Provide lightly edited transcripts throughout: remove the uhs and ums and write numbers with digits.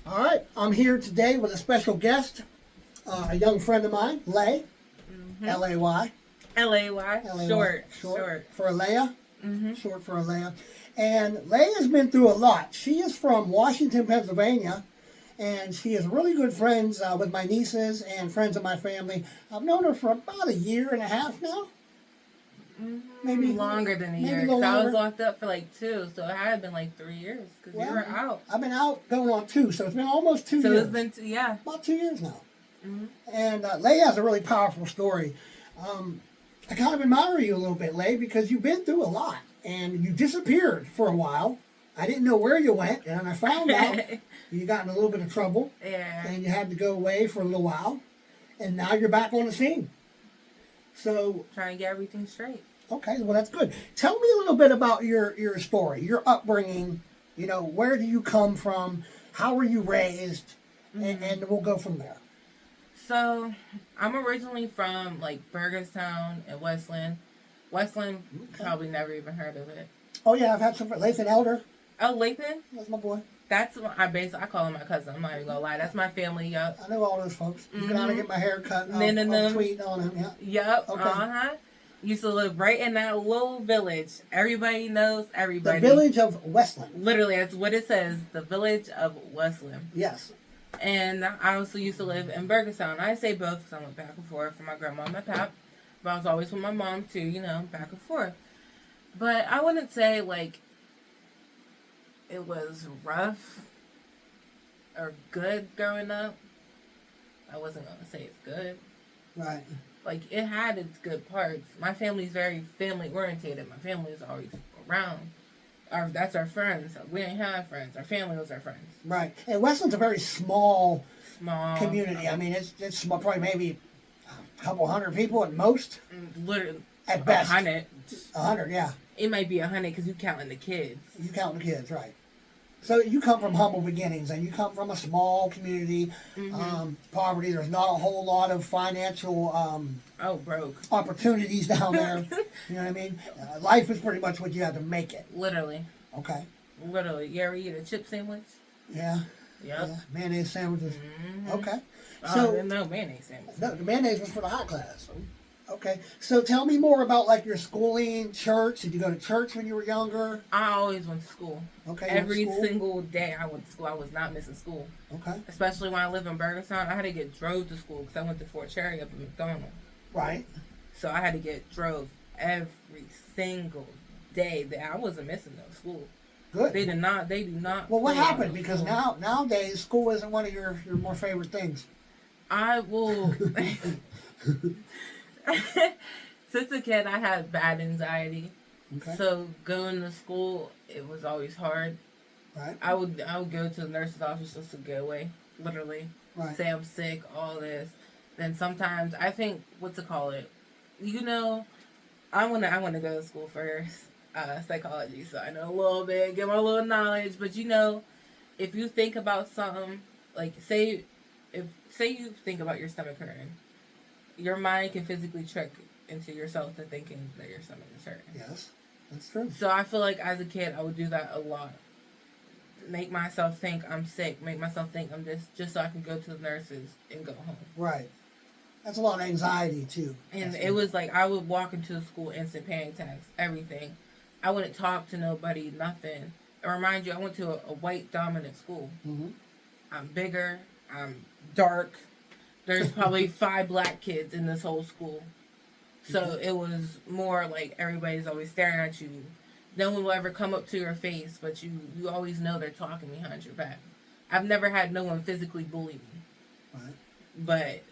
All right, I'm here today with a special guest, a young friend of mine, Lay, Mm-hmm. L-A-Y, Lay, L-A-Y, short, short short. for Alea, Mm-hmm. short for Alea. And Lay has been through a lot. She is from Washington, Pennsylvania, and she is really good friends with my nieces and friends of my family. I've known her for about a year and a half now, Mm-hmm. maybe Longer than a maybe a year, little because I was longer. locked up for like 2, so it had been like 3 years, because you Well, were out. I've been out going on two, so it's been almost 2 So it's years, been, yeah. about 2 years now. Mm-hmm. And Lay has a really powerful story. Um, I kind of admire you a little bit, Lay, because you've been through a lot and you disappeared for a while. I didn't know where you went, and I found out you got in a little bit of trouble Yeah. and you had to go away for a little while, and now you're back on the scene. So, Trying to get everything straight. okay, well, that's good. Tell me a little bit about your story, your upbringing. You know, where do you come from? How were you raised? And we'll go from there. So, I'm originally from like Burgerstown and Westland. Westland, Okay. probably never even heard of it. Oh, yeah, I've had some. Lathan Elder, Oh, Lathan? that's my boy. That's what I call him my cousin. I'm not even gonna lie. That's my family. Yup. I know all those folks. You can out get my hair cut. I'll, No, no, I'll no. tweet on him. Yeah. Yup. Okay. Uh-huh. Used to live right in that little village. Everybody knows The everybody. village of Westland. Literally, that's what it says. The village of Westland. Yes. And I also used to live in Burgerstown. I say both because I went back and forth from my grandma and my pap. But I was always with my mom too, back and forth. But I wouldn't say like it was rough or good growing up. I wasn't gonna say it's good. Right. Like it had its good parts. My family's very family orientated. My family is always around. That's our friends. We didn't have friends. Our family was our friends. Right. And Westland's a very small Small community. I mean, it's small, probably maybe a couple hundred people at most. Literally, At best. 100. 100, yeah. It might be 100 because you counting the kids. You count the kids, right? So you come from humble beginnings, and you come from a small community, poverty. There's not a whole lot of financial Oh, broke. opportunities down there. You know what I mean? Life is pretty much what you have to make it. Literally. Okay. Literally. You ever eat a chip sandwich? Yeah. Yep. Yeah. Mayonnaise sandwiches. Okay. Oh, I So didn't know mayonnaise sandwich. no, the mayonnaise was for the hot class. Okay. So tell me more about like your schooling, church. Did you go to church when you were younger? I always went to school. Okay. you went to Every school? single day I went to school. I was not missing school. Okay. Especially when I lived in Burgerstown. I had to get drove to school because I went to Fort Cherry up in McDonald. Right. So I had to get drove every single day. That I wasn't missing no school. Good. They do not. Well, what play happened? no Because school. nowadays school isn't one of your more favorite things. I will. Since a kid, I had bad anxiety. Okay. So going to school, it was always hard. Right. I would go to the nurse's office just to get away, literally. Right. Say I'm sick, all this. Then sometimes I think what to call it. I wanna go to school first, psychology, so I know a little bit, get my little knowledge. But if you think about something, like say you think about your stomach hurting, your mind can physically trick into yourself to thinking that your stomach is hurting. Yes, that's true. So I feel like as a kid, I would do that a lot. Make myself think I'm sick. Make myself think I'm just so I can go to the nurses and go home. Right. That's a lot of anxiety too. And That's it was like I would walk into the school, instant panic attacks, everything. I wouldn't talk to nobody, nothing. And remind you, I went to a white dominant school. Mm-hmm. I'm bigger. I'm dark. There's probably 5 black kids in this whole school. So it was more like everybody's always staring at you. No one will ever come up to your face, but you always know they're talking behind your back. I've never had no one physically bully me. Right. But,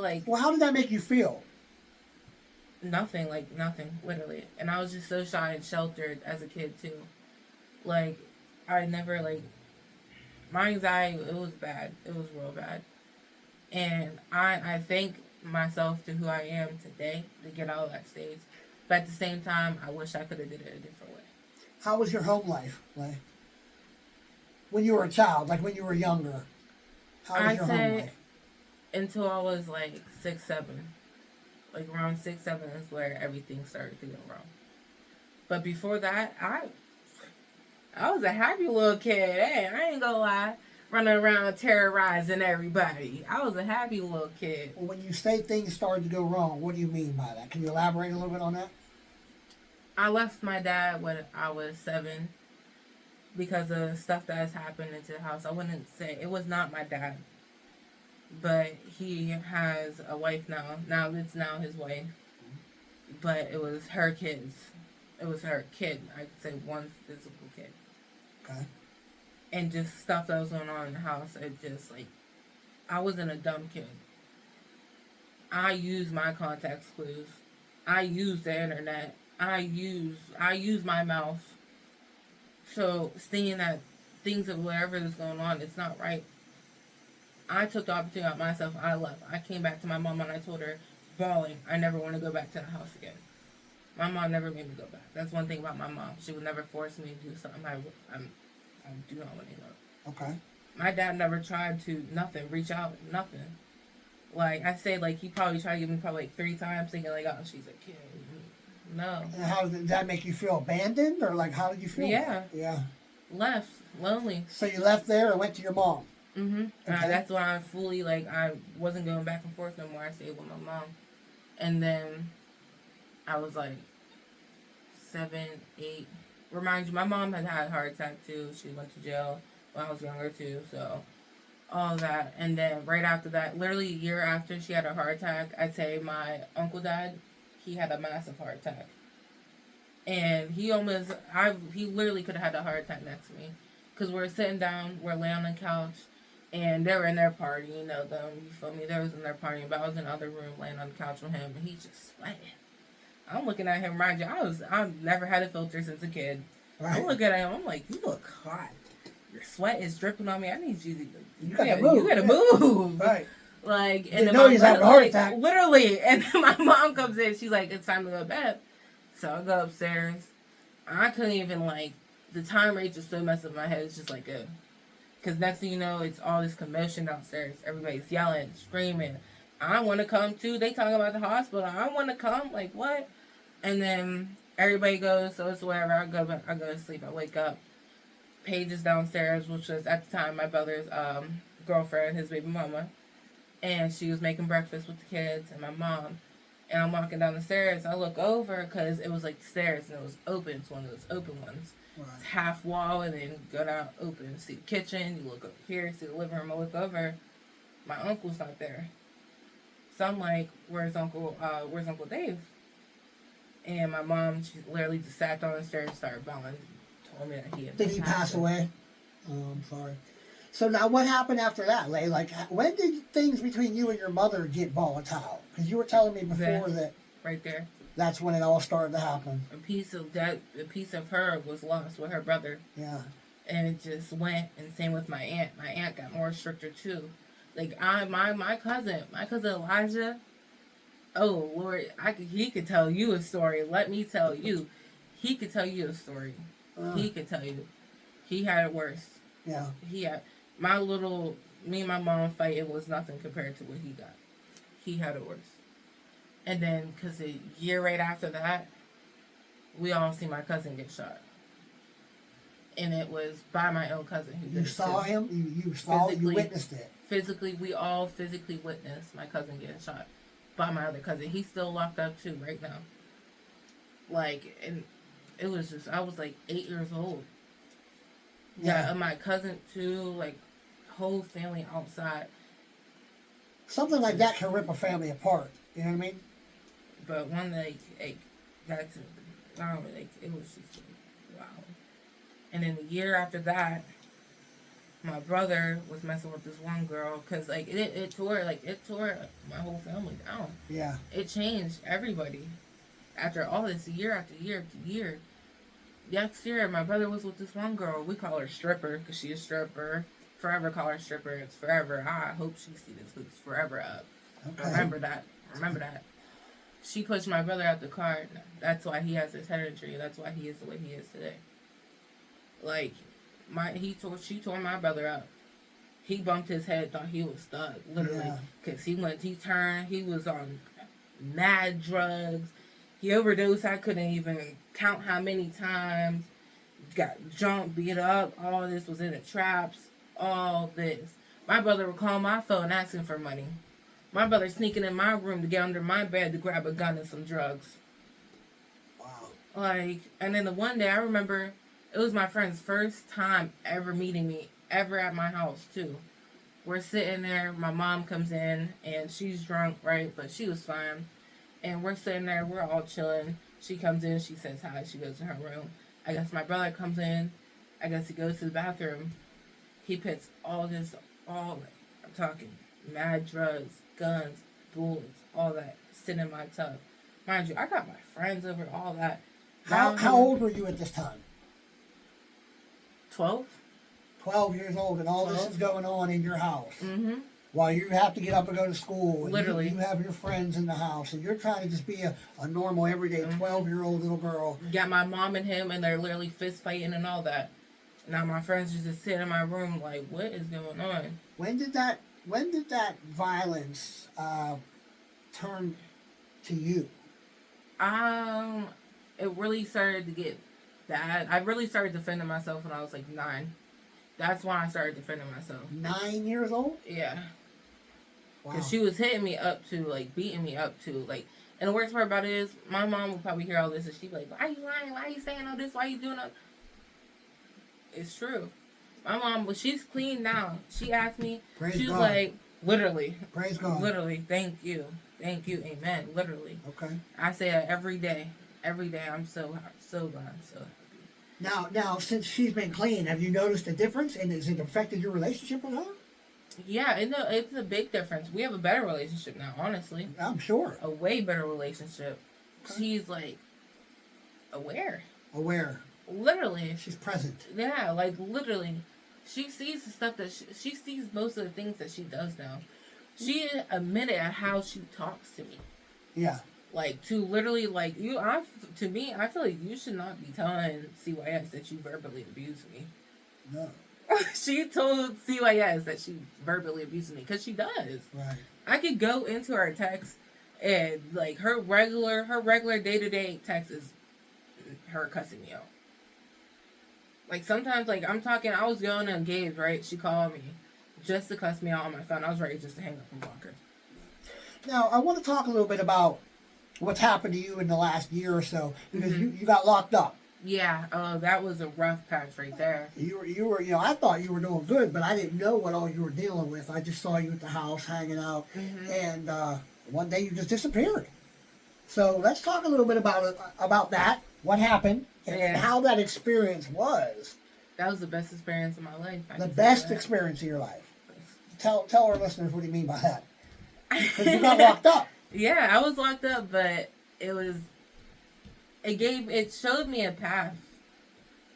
like Well, how did that make you feel? nothing, literally. And I was just so shy and sheltered as a kid, too. Like, I never, my anxiety, it was bad. It was real bad. And I thank myself to who I am today to get out of that stage. But at the same time, I wish I could have did it a different way. How was your home life, like when you were a child, like when you were younger? How was I'd your home say life? until I was like 6, 7. Like around 6, 7 is where everything started to go wrong. But before that, I was a happy little kid. Hey, I ain't gonna lie. Running around terrorizing everybody. I was a happy little kid. Well, when you say things started to go wrong, what do you mean by that? Can you elaborate a little bit on that? I left my dad when I was 7 because of stuff that has happened into the house. I wouldn't say it was not my dad, but he has a wife now. Now it's now his wife, but it was her kids. It was her kid. I could say one physical kid. Okay. And just stuff that was going on in the house. It just like I wasn't a dumb kid. I used my context clues. I used the internet. I use my mouth. So seeing that things of whatever is going on, it's not right. I took the opportunity out myself. I left. I came back to my mom and I told her, bawling, I never want to go back to the house again. My mom never made me go back. That's one thing about my mom. She would never force me to do something I do not want to go. Okay. My dad never tried to reach out, nothing. Like I say, like he probably tried to give me probably like 3 times, thinking like, oh, she's a kid. No. And how did that make you feel? Abandoned, or like how did you feel? Yeah. Yeah. Left, lonely. So you left there and went to your mom. Mhm. Okay. That's why I fully I wasn't going back and forth no more. I stayed with my mom, and then I was like 7, 8. Remind you, my mom had a heart attack too. She went to jail when I was younger too. So all that, and then right after that, literally a year after she had a heart attack, I'd say my uncle died. He had a massive heart attack, and he literally could have had a heart attack next to me, because we're sitting down, we're laying on the couch, and they were in their party, them, you feel me? They was in their party, but I was in the other room laying on the couch with him, and he's just sweating. I'm looking at him, mind you, I've never had a filter since a kid. Right. I'm looking at him, I'm like, you look hot. Your sweat is dripping on me. I need you to. You gotta move. You gotta move. Right. Like, and then he's having a heart attack. Literally, and then my mom comes in. She's like, "It's time to go to bed." So I go upstairs. I couldn't even the time rate just so messed up my head. It's just like a, because next thing you know, it's all this commotion downstairs. Everybody's yelling, screaming. I want to come too. They talking about the hospital. I want to come. Like what? And then everybody goes. So it's whatever. I go to sleep. I wake up. Paige is downstairs, which was at the time my brother's girlfriend, his baby mama, and she was making breakfast with the kids and my mom. And I'm walking down the stairs. I look over because it was like the stairs and it was open. It's one of those open ones. Right. It's half wall and then go down open. See the kitchen. You look up here. See the living room. I look over. My uncle's not there. So I'm like, "Where's Uncle Dave?" And my mom, she literally just sat down the stairs and started bawling. Told me that he had Did he pass away? Oh, I'm sorry. So now what happened after that, Lay? Like, when did things between you and your mother get volatile? Because you were telling me before that right there. That's when it all started to happen. A piece of her was lost with her brother. Yeah. And it just went, and same with my aunt. My aunt got more stricter too. Like my cousin Elijah. Oh Lord, he could tell you a story. Let me tell you, he could tell you a story. He could tell you, he had it worse. Yeah. He had me and my mom fight. It was nothing compared to what he got. He had it worse. And then, because a year right after that, we all see my cousin get shot. And it was by my own cousin who did it. You saw him? You witnessed it? Physically, we all physically witnessed my cousin getting shot by my other cousin. He's still locked up too right now. And it was just, I was 8 years old. Yeah, and my cousin too, whole family outside. Something like that can rip a family apart. You know what I mean? But one that's, I don't know, it was just, wow. And then the year after that, my brother was messing with this one girl, because, it tore my whole family down. Yeah. It changed everybody. After all this, year after year after year. Next year, my brother was with this one girl. We call her Stripper, because she's a stripper. Forever call her Stripper. It's forever. I hope she sees this, because it's forever up. Okay. Remember that. She pushed my brother out the car. That's why he has his head injury. That's why he is the way he is today. She tore my brother out. He bumped his head, thought he was stuck, literally. Because he turned, he was on mad drugs. He overdosed, I couldn't even count how many times. got jumped, beat up. All this was in the traps. All this. My brother would call my phone asking for money. My brother sneaking in my room to get under my bed to grab a gun and some drugs. Wow. Like, and then the one day I remember it was my friend's first time ever meeting me, ever at my house too. We're sitting there, my mom comes in and she's drunk, right? But she was fine. And we're sitting there, we're all chilling. She comes in, she says hi, she goes to her room. I guess my brother comes in, I guess he goes to the bathroom. He puts all this, I'm talking mad drugs, guns, bullets, all that, sitting in my tub. Mind you, I got my friends over, all that. How old were you at this time? 12. 12 years old, and all 12. this is going on in your house. Mm-hmm. While you have to get up and go to school. And Literally. You have your friends in the house, and you're trying to just be a normal, everyday 12-year-old little girl. Got my mom and him, and they're literally fist fighting and all that. Now my friends just sitting in my room like, what is going on? When did that violence turn to you? It really started to get bad. I really started defending myself when I was like 9. That's when I started defending myself. 9 years old? Yeah. Wow. Because she was hitting me up to, like, beating me up to, like, and the worst part about it is, my mom would probably hear all this and she'd be like, why are you lying? Why are you saying all this? Why are you doing that? It's true. My mom, well, she's clean now. She asked me, Praise she was God. like, literally. Praise God. Literally, thank you. Thank you, amen. Literally. Okay. I say that every day. Every day. I'm so glad. So happy. Now, since she's been clean, have you noticed a difference, and has it affected your relationship with her? Yeah, it's a big difference. We have a better relationship now, honestly. I'm sure. A way better relationship. Okay. She's, like, aware. Aware. Literally. She's present. Yeah, like, literally. She sees the stuff that she sees most of the things that she does now. She admitted at how she talks to me. Yeah. Like, to literally, like, to me, I feel like you should not be telling CYS that you verbally abused me. No. She told CYS that she verbally abused me, because she does. Right. I could go into her text, and, like, her regular day-to-day text is her cussing me out. Like, sometimes, like, I was going to engage, right? She called me just to cuss me out on my phone. I was ready just to hang up and block her. Now, I want to talk a little bit about what's happened to you in the last year or so, because you got locked up. Yeah, that was a rough patch right there. You were, I thought you were doing good, but I didn't know what all you were dealing with. I just saw you at the house hanging out, and one day you just disappeared. So let's talk a little bit about that, what happened, and how that experience was. That was the best experience of my life. The best experience of your life. Tell our listeners what do you mean by that. Because you got locked up. Yeah, I was locked up, but it showed me a path.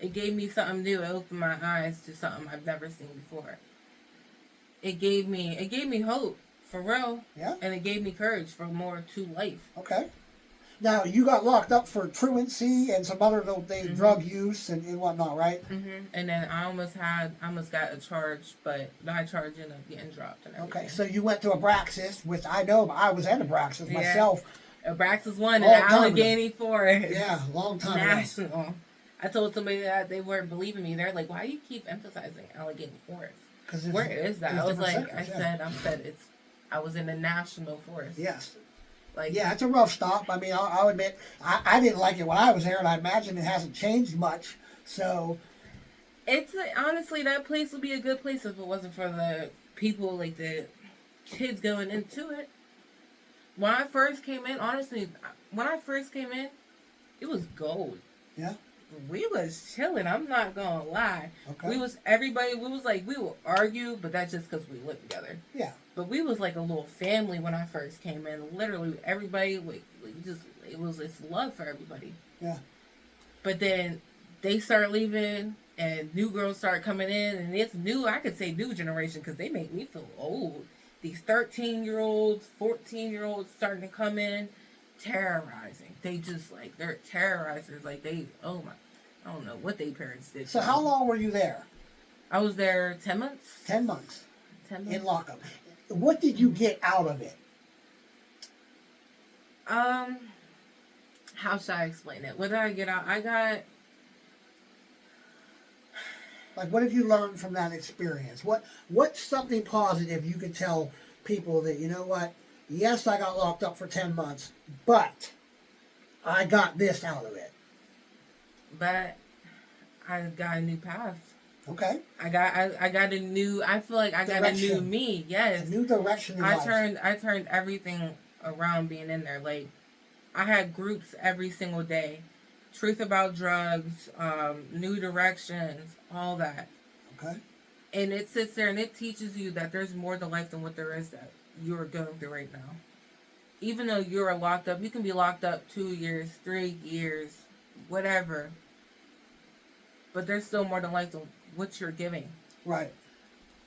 It gave me something new. It opened my eyes to something I've never seen before. It gave me hope, for real. Yeah. And it gave me courage for more to life. Okay. Now, you got locked up for truancy and some other little things, drug use and whatnot, right? Mm-hmm. And then I almost got a charge, but that charge ended up getting dropped. And everything. Okay, so you went to Abraxas, which I know I was at Abraxas myself. Abraxas 1 in Allegheny Forest. Yeah, long time National. ago. I told somebody that they weren't believing me. They're like, why do you keep emphasizing Allegheny Forest? Where is that? I was like, I was in the National Forest. Yes. Like, yeah, it's a rough stop. I mean, I'll admit, I didn't like it when I was there, and I imagine it hasn't changed much. So, honestly, that place would be a good place if it wasn't for the people, like the kids going into it. When I first came in, it was gold. Yeah. We was chilling. I'm not gonna lie. Okay. We would argue, but that's just because we lived together. Yeah. But we was like a little family when I first came in. Literally, everybody it was this love for everybody. Yeah. But then they start leaving, and new girls start coming in, and it's new. I could say new generation because they make me feel old. These 13-year-olds, 14-year-olds starting to come in, terrorizing. They just they're terrorizers. Like I don't know what they parents did. So how long were you there? I was there 10 months. 10 months. 10 months. In lockup. What did you get out of it? How should I explain it? What did I get out? Like, what have you learned from that experience? What's something positive you could tell people that, you know what, yes, I got locked up for 10 months, but I got this out of it. But I got a new path. Okay. I got a new. I feel like I got a new me. Yes. A new direction in life. I turned everything around being in there. Like, I had groups every single day. Truth about drugs, new directions, all that. Okay. And it sits there and it teaches you that there's more to life than what there is that you're going through right now. Even though you're locked up, you can be locked up 2 years, 3 years, whatever. But there's still more to life than what you're giving. Right.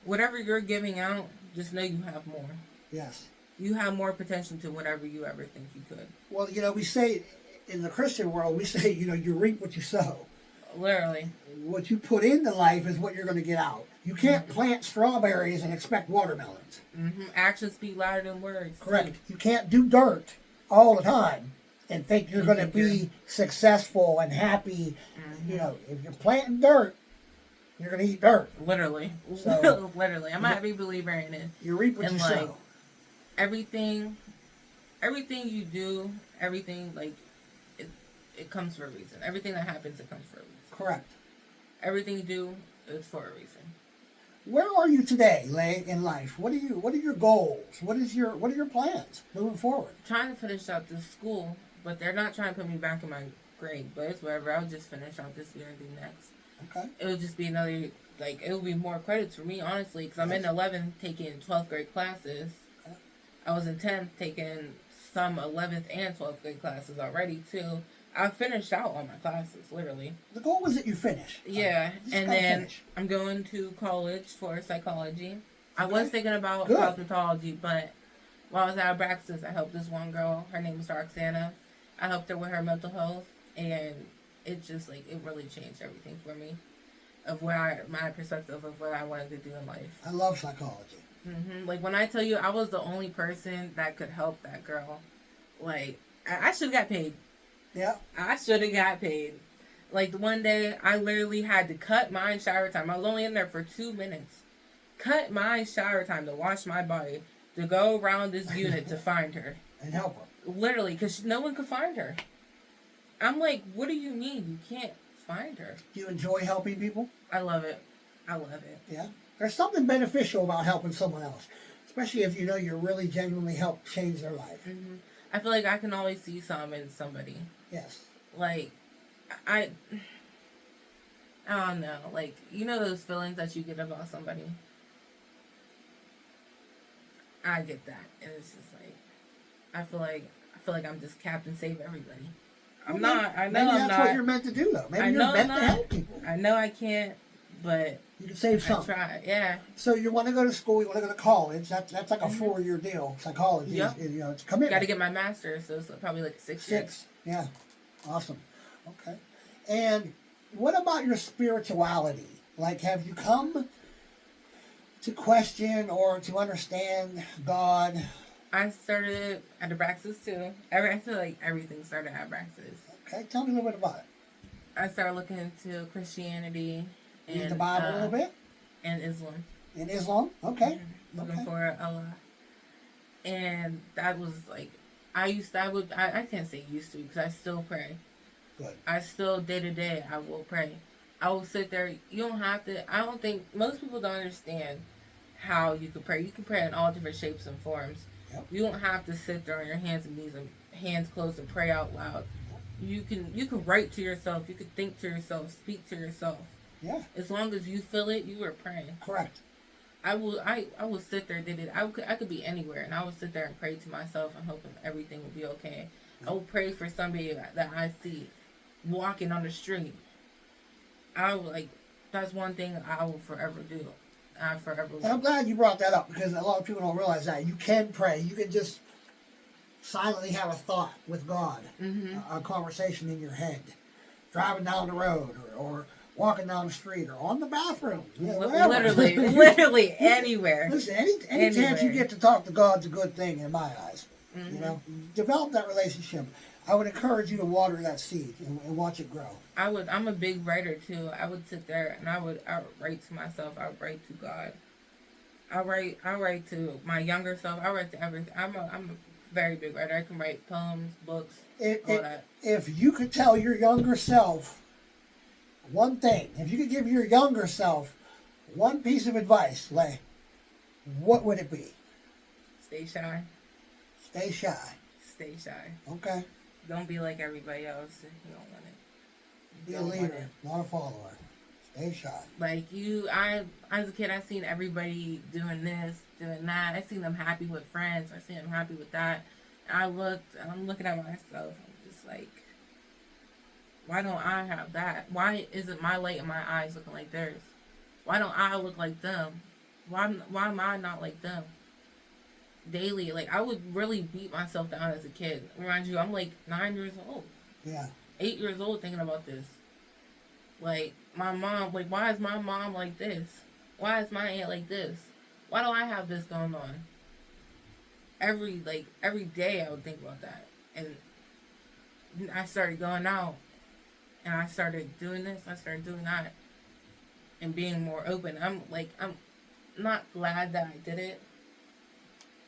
Whatever you're giving out, just know you have more. Yes. You have more potential to whatever you ever think you could. Well, we say in the Christian world, we say, you reap what you sow. Literally. What you put into life is what you're going to get out. You can't plant strawberries and expect watermelons. Mm-hmm. Actions speak louder than words. Correct. Too. You can't do dirt all the time and think you're going to be successful and happy. Mm-hmm. If you're planting dirt, you're going to eat dirt. Literally. So, literally. I'm a heavy believer in it. You reap what you sow. Everything you do, everything, like, it comes for a reason. Everything that happens, it comes for a reason. Correct. Everything you do is for a reason. Where are you today, Lay, in life? What are your goals? What are your plans moving forward? Trying to finish out this school, but they're not trying to put me back in my grade. But it's whatever. I'll just finish out this year and do next. Okay. It would just be another, it would be more credits for me, honestly, because I'm in 11th taking 12th grade classes. Okay. I was in 10th taking some 11th and 12th grade classes already, too. I finished out all my classes, literally. The goal was that you finish. Yeah, and then I'm going to college for psychology. Okay. I was thinking about cosmetology, but while I was at Abraxas, I helped this one girl. Her name was Roxana. I helped her with her mental health, and it just, it really changed everything for me of my perspective of what I wanted to do in life. I love psychology. Mm-hmm. When I tell you I was the only person that could help that girl, I should have got paid. Yeah. I should have got paid. The one day, I literally had to cut my shower time. I was only in there for 2 minutes. Cut my shower time to wash my body, to go around this unit to find her. And help her. Literally, because no one could find her. I'm like, what do you mean you can't find her? Do you enjoy helping people? I love it. I love it. Yeah. There's something beneficial about helping someone else. Especially if you really genuinely help change their life. Mm-hmm. I feel like I can always see some in somebody. Yes. I don't know. Those feelings that you get about somebody? I get that. And it's just I feel like I'm just Captain Save Everybody. I'm not. I know maybe I'm that's not. What you're meant to do, though. Maybe you're meant to help people. I know I can't, but you can save some. I try, yeah. So you want to go to school, you want to go to college. That's like a 4-year deal. Psychology, yep. It's a commitment. Got to get my master's, so it's probably 6 years. Yeah. Awesome. Okay. And what about your spirituality? Have you come to question or to understand God? I started at Abraxas too. I feel like everything started at Abraxas. Okay, tell me a little bit about it. I started looking into Christianity and the Bible a little bit, and Islam. In Islam, okay. Looking for Allah, and that was I can't say used to because I still pray. Good. I still day to day I will pray. I will sit there. You don't have to. I don't think most people don't understand how you can pray. You can pray in all different shapes and forms. Yep. You don't have to sit there on your hands and knees and hands closed and pray out loud. You can write to yourself. You can think to yourself. Speak to yourself. Yeah. As long as you feel it, you are praying. Correct. I will sit there. I could be anywhere, and I would sit there and pray to myself and hoping everything will be okay. I will pray for somebody that I see walking on the street. That's one thing I will forever do. And I'm glad you brought that up because a lot of people don't realize that. You can pray. You can just silently have a thought with God, a conversation in your head, driving down the road or walking down the street or on the bathroom. Literally anywhere. Listen, any chance you get to talk to God's a good thing in my eyes. Develop that relationship. I would encourage you to water that seed and watch it grow. I would. I'm a big writer too. I would sit there and I would write to myself. I would write to God. I write to my younger self. I write to everything. I'm a very big writer. I can write poems, books, all that. If you could tell your younger self one thing, if you could give your younger self one piece of advice, Lay, what would it be? Stay shy. Stay shy. Stay shy. Okay. Don't be like everybody else. You don't want it. Be a leader, not a follower. Stay shy. Like as a kid, I seen everybody doing this, doing that. I seen them happy with friends. I seen them happy with that. And I'm looking at myself. I'm just like, why don't I have that? Why isn't my light in my eyes looking like theirs? Why don't I look like them? Why am I not like them? Daily, like I would really beat myself down as a kid. Remind you, I'm like 9 years old. Yeah. 8 years old thinking about this. Like, my mom, like, why is my mom like this? Why is my aunt like this? Why do I have this going on? Every day I would think about that. And I started going out. And I started doing this. I started doing that. And being more open. I'm not glad that I did it.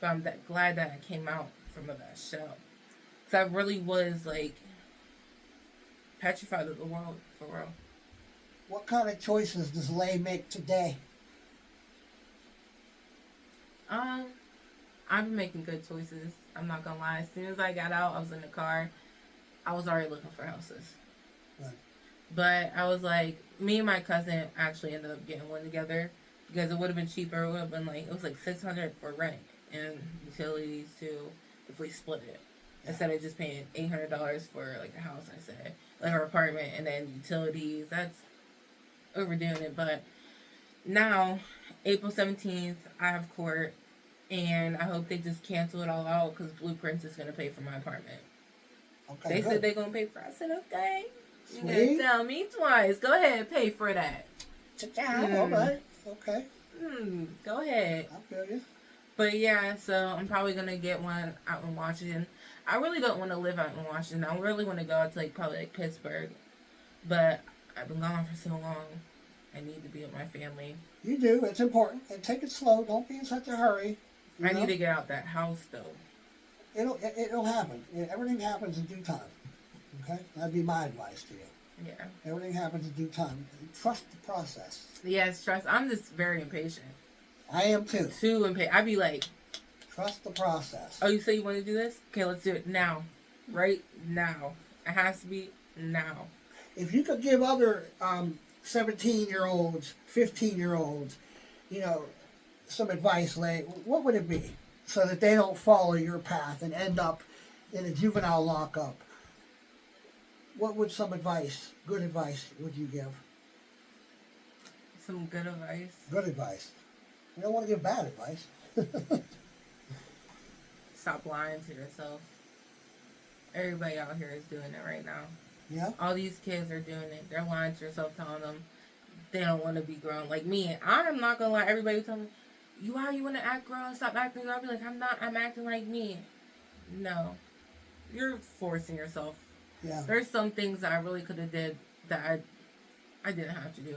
But I'm glad that I came out from that shell. Because I really was, like, petrified of the world, for real. What kind of choices does Lay make today? I've been making good choices. I'm not gonna lie. As soon as I got out, I was in the car. I was already looking for houses. Right. But I was like, me and my cousin actually ended up getting one together because it would have been cheaper. It would have been like, it was like $600 for rent and utilities too if we split it. Instead of just paying $800 for like a house, I said, like our apartment and then utilities. That's overdoing it. But now, April 17th, I have court. And I hope they just cancel it all out because Blueprints is going to pay for my apartment. Okay, they good. said they're going to pay for it. I said, okay. Sweet. You're going to tell me twice. Go ahead, pay for that. All right. Okay. Go ahead. I feel you. But yeah, so I'm probably going to get one out in Washington. I really don't want to live out in Washington. I really want to go out to probably Pittsburgh. But I've been gone for so long. I need to be with my family. You do. It's important. And take it slow. Don't be in such a hurry. I need to get out that house, though. It'll happen. Everything happens in due time. Okay? That'd be my advice to you. Yeah. Everything happens in due time. Trust the process. Yes, trust. I'm just very impatient. I am too. Too impatient. I'd be like, trust the process. oh, you say you want to do this? Okay, let's do it now. Right now. It has to be now. If you could give other 17-year-olds, 15-year-olds, some advice, Lay, what would it be so that they don't follow your path and end up in a juvenile lockup? What would some advice, good advice, would you give? Some good advice? Good advice. You don't want to give bad advice. Stop lying to yourself. Everybody out here is doing it right now. Yeah. All these kids are doing it. They're lying to yourself, telling them they don't want to be grown. Like me, I'm not going to lie. Everybody tell me, why you want to act grown? Stop acting grown. I'll be like, I'm acting like me. No. You're forcing yourself. Yeah. There's some things that I really could have did that I didn't have to do.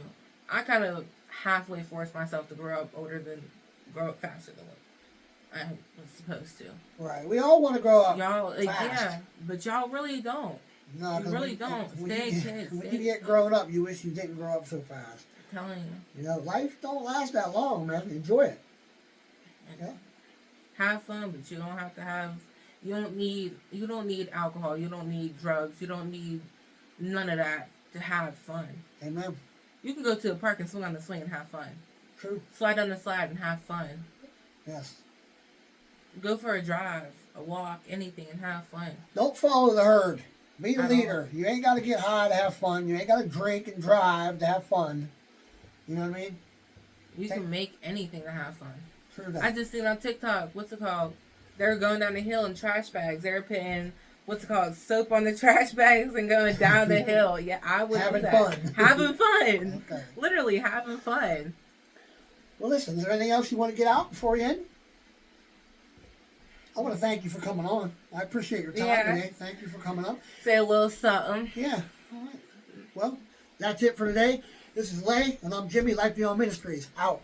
I kind of halfway forced myself to grow up faster than what I was supposed to. Right. We all want to grow up y'all, fast. Yeah, but y'all really don't. No, you really don't. Stay kids. When you get grown up, you wish you didn't grow up so fast. I'm telling you. Life don't last that long, man. Enjoy it. Yeah. Have fun, but you don't have to have. You don't need alcohol. You don't need drugs. You don't need none of that to have fun. Amen. You can go to a park and swing on the swing and have fun. True. Slide on the slide and have fun. Yes. Go for a drive, a walk, anything, and have fun. Don't follow the herd. Be the leader. You ain't got to get high to have fun. You ain't got to drink and drive to have fun. You know what I mean? You can make anything to have fun. True that. I just seen on TikTok, what's it called? They were going down the hill in trash bags. They were putting, soap on the trash bags and going down the hill. Yeah, I would having do that. fun. Having fun. Okay. Literally having fun. Well, listen, is there anything else you want to get out before you end? I want to thank you for coming on. I appreciate your time Yeah. today. Thank you for coming up. Say a little something. Yeah. All right. Well, that's it for today. This is Lay, and I'm Jimmy, Life Beyond Ministries. Out.